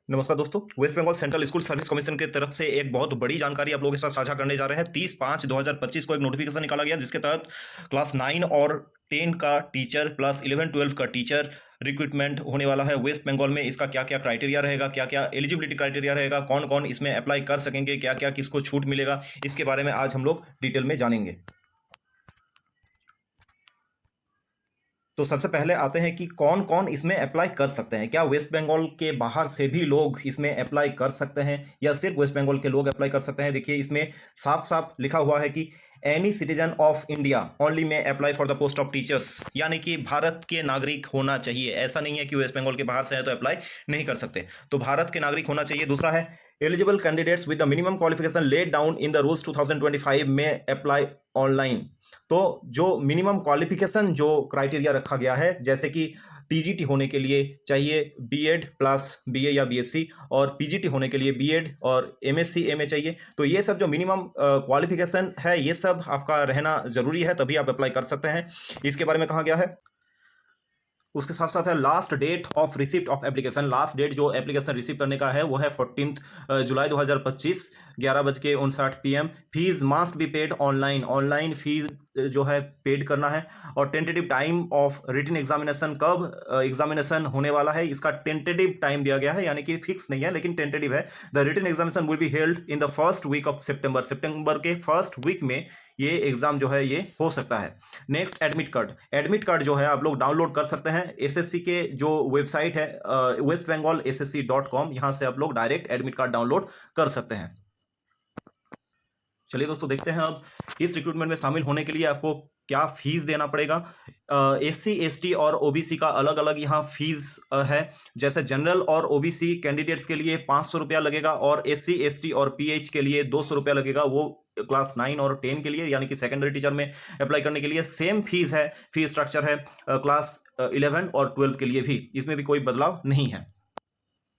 नमस्कार दोस्तों। West Bengal central school service commission की तरफ से एक बहुत बड़ी जानकारी आप लोगों के साथ साझा करने जा रहे हैं। 30/5/2025 को एक नोटिफिकेशन निकाला गया जिसके तहत क्लास 9 और 10 का टीचर प्लस 11-12 का टीचर रिक्रूटमेंट होने वाला है वेस्ट बंगाल में। इसका क्या क्या क्राइटेरिया रहेगा, क्या क्या एलिजिबिलिटी क्राइटेरिया रहेगा, कौन कौन इसमें अप्लाई कर सकेंगे, क्या क्या किसको छूट मिलेगा, इसके बारे में आज हम लोग डिटेल में जानेंगे। तो सबसे पहले आते हैं कि कौन कौन इसमें अप्लाई कर सकते हैं। क्या वेस्ट बंगाल के बाहर से भी लोग इसमें अप्लाई कर सकते हैं या सिर्फ वेस्ट बंगाल के लोग अप्लाई कर सकते हैं। देखिए इसमें साफ साफ लिखा हुआ है कि any citizen of India only may apply for the post of teachers, यानी कि भारत के नागरिक होना चाहिए। ऐसा नहीं है कि वेस्ट बंगाल के बाहर से है तो अप्लाई नहीं कर सकते, तो भारत के नागरिक होना चाहिए। दूसरा है eligible candidates with the minimum qualification laid down in the rules 2025 में अप्लाई ऑनलाइन। तो जो मिनिमम क्वालिफिकेशन जो क्राइटेरिया रखा गया है, जैसे कि टीजीटी होने के लिए चाहिए बीएड प्लस बीए या बीएससी, और पीजीटी होने के लिए बीएड और एमएससी एमए चाहिए। तो ये सब जो मिनिमम क्वालिफिकेशन है ये सब आपका रहना जरूरी है, तभी आप अप्लाई कर सकते हैं। इसके बारे में कहा गया है। उसके साथ साथ है last date of receipt of application. Last date जो एप्लीकेशन रिसीव करने का है वो है 14 जुलाई 2025 11:59 PM। Fees must be paid online. Online fees जो है पेड करना है। और tentative time of written examination, कब एग्जामिनेशन होने वाला है इसका टेंटेटिव टाइम दिया गया है, यानी कि फिक्स नहीं है लेकिन टेंटेटिव है। The written examination will be held in the first week of September. सितंबर के फर्स्ट वीक में ये एग्जाम जो है ये हो सकता है। Next admit card. Admit card जो है आप लोग डाउनलोड कर सकते हैं। एसएससी के जो वेबसाइट है westbengalssc.com, यहाँ से आप लोग डायरेक्ट एडमिट कार्ड डाउनलोड कर सकते हैं। चलिए दोस्तों देखते हैं अब इस रिक्रूटमेंट में शामिल होने के लिए आपको क्या फीस देना पड़ेगा। एससी एसटी और ओबीसी का अलग अलग यहाँ फीस है। जैसे जनरल और ओबीसी कैंडिडेट्स के लिए 500 रुपया लगेगा और एससी एसटी और पीएच के लिए 200 रुपया लगेगा। वो क्लास 9 और 10 के लिए, यानी कि सेकेंडरी टीचर में अप्लाई करने के लिए सेम फीस है। फीस स्ट्रक्चर है क्लास 11 और 12 के लिए भी, इसमें भी कोई बदलाव नहीं है।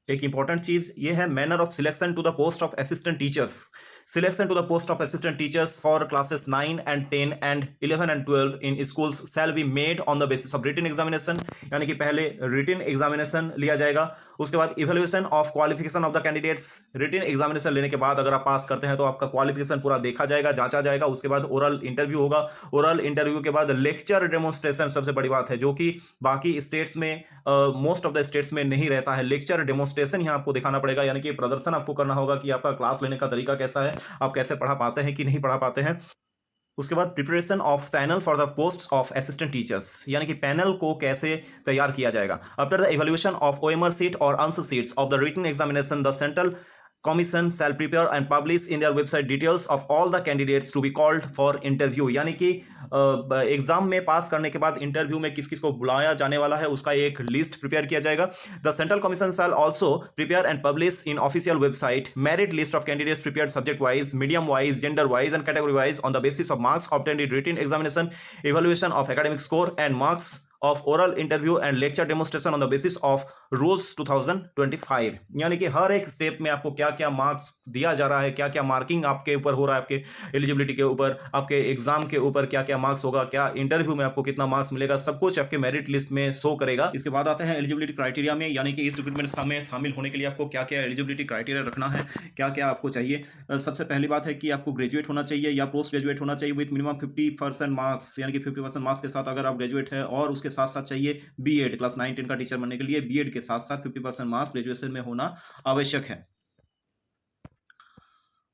एक इंपॉर्टेंट चीज ये है manner of selection to the post of assistant teachers. Selection to the post of assistant teachers for classes 9 and 10 and 11 and 12 in schools shall be made on the basis of written examination, यानी कि पहले written examination लिया जाएगा। उसके बाद evaluation of qualification of the candidates. Written examination लेने के बाद अगर आप पास करते हैं तो आपका क्वालिफिकेशन पूरा देखा जाएगा, जांचा जाएगा। उसके बाद ओरल इंटरव्यू होगा। ओरल इंटरव्यू के बाद लेक्चर डेमोन्स्ट्रेशन, सबसे बड़ी बात है जो कि बाकी स्टेट्स में मोस्ट ऑफ द स्टेट्स में नहीं रहता है। लेक्चर डेमोन्स्ट्रेशन यहाँ आपको दिखाना पड़ेगा, यानी कि प्रदर्शन आपको करना होगा कि आपका क्लास लेने का तरीका कैसा है, आप कैसे पढ़ा पाते हैं कि नहीं पढ़ा पाते हैं। उसके बाद preparation of panel for the post of assistant teachers, यानी कि पैनल को कैसे तैयार किया जाएगा। After the evaluation of OMR sheet और answer sheets of the written examination the central commission shall prepare and publish in their website details of all the candidates to be called for interview, यानी कि exam में पास करने के बाद interview में किस किस को बुलाया जाने वाला है उसका एक लिस्ट प्रिपेयर किया जाएगा। The central commission shall also prepare and publish in official website merit list of candidates prepare subject wise, medium wise, gender wise and category wise on the basis of marks obtained in written examination, evaluation of academic score and marks of oral interview and lecture demonstration on the basis of rules 2025। यानी कि हर एक step में आपको क्या क्या marks दिया जा रहा है, क्या क्या मार्किंग आपके ऊपर हो रहा है, आपके एलिजिबिलिटी के ऊपर, आपके एग्जाम के ऊपर क्या क्या मार्क्स होगा, क्या इंटरव्यू में आपको कितना मार्क्स मिलेगा, सब कुछ आपके मेरिट लिस्ट में शो करेगा। इसके बाद आते हैं एलिजिबिलिटी क्राइटेरिया में, यानी कि इस रिक्रूटमेंट में शामिल होने के लिए आपको क्या क्या एलिजिबिलिटी क्राइटेरिया रखना है, क्या क्या आपको चाहिए। सबसे पहली बात है कि आपको ग्रेजुएट होना चाहिए या पोस्ट ग्रेजुएट होना चाहिए विथ मिनिमम 50% मार्क्स, यानी कि 50% मार्क्स के साथ अगर आप ग्रेजुएट है, और उसके साथ साथ चाहिए बीएड। क्लास 9 10 का टीचर बनने के लिए बीएड के साथ साथ 50% मार्क्स ग्रेजुएशन में होना आवश्यक है।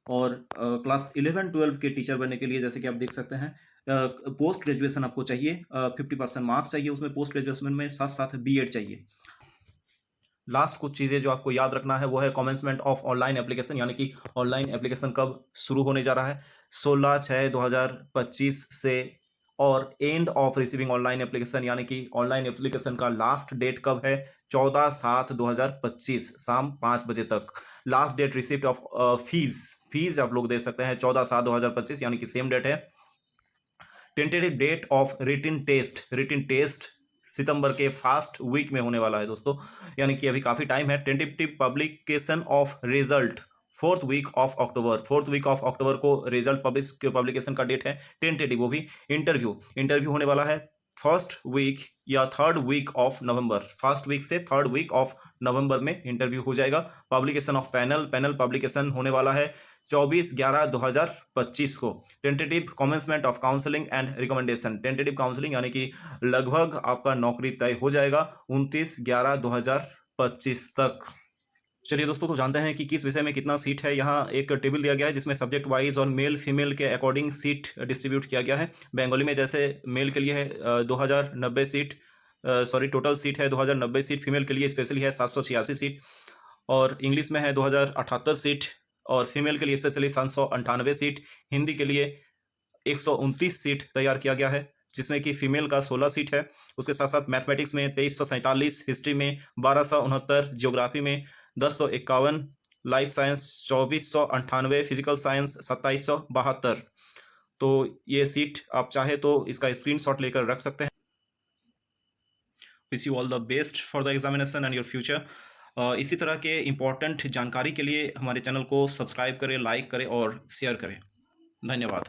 और क्लास 11 12 के टीचर बनने के लिए जैसे कि आप देख सकते हैं पोस्ट ग्रेजुएशन आपको चाहिए, 50% मार्क्स चाहिए उसमें पोस्ट ग्रेजुएशन में, साथ साथ बीएड चाहिए। लास्ट कुछ चीज़ें जो आपको याद रखना है वो है कमेंसमेंट ऑफ ऑनलाइन एप्लीकेशन, यानी कि ऑनलाइन एप्लीकेशन कब शुरू होने जा रहा है, 16/6/2025 से। और end of receiving online application, यानी कि ऑनलाइन एप्लीकेशन का लास्ट डेट कब है, 14/7/2025 शाम 5 बजे तक। Last date receipt of fees आप लोग दे सकते हैं 14/7/2025, यानी कि सेम डेट है। Tentative date of written test सितंबर के फर्स्ट वीक में होने वाला है दोस्तों, यानी कि अभी काफ़ी टाइम है। Tentative publication of result 4th week of October. 4th week of October को रिजल्ट पब्लिकेशन का डेट है टेंटेटिव, वो भी। इंटरव्यू होने वाला है फर्स्ट वीक या third week of November, first week से थर्ड वीक ऑफ नवंबर में इंटरव्यू हो जाएगा। पब्लिकेशन ऑफ पैनल पब्लिकेशन होने वाला है 24/11/2025 को। Tentative commencement of counselling and recommendation, tentative counselling यानी कि लगभग आपका नौकरी तय हो जाएगा 29/11/2025 तक। चलिए दोस्तों, तो जानते हैं कि किस विषय में कितना सीट है। यहाँ एक टेबल दिया गया है जिसमें सब्जेक्ट वाइज और मेल फीमेल के अकॉर्डिंग सीट डिस्ट्रीब्यूट किया गया है। बंगाली में जैसे मेल के लिए है 2090 सीट, टोटल सीट है 2090 सीट। फीमेल के लिए स्पेशली है 786 सीट, और इंग्लिश में है 2078 सीट, और फीमेल के लिए स्पेशली 798 सीट। हिंदी के लिए 129 सीट तैयार किया गया है, जिसमें कि फीमेल का 16 सीट है। उसके साथ साथ मैथमेटिक्स में 2347, हिस्ट्री में 1269, ज्योग्राफी में 1051, लाइफ साइंस 2498, फिजिकल साइंस 2772। तो ये सीट आप चाहे तो इसका स्क्रीनशॉट लेकर रख सकते हैं। Wish you all the best for the examination and your future. इसी तरह के इम्पोर्टेंट जानकारी के लिए हमारे चैनल को सब्सक्राइब करें, लाइक करें और शेयर करें। धन्यवाद।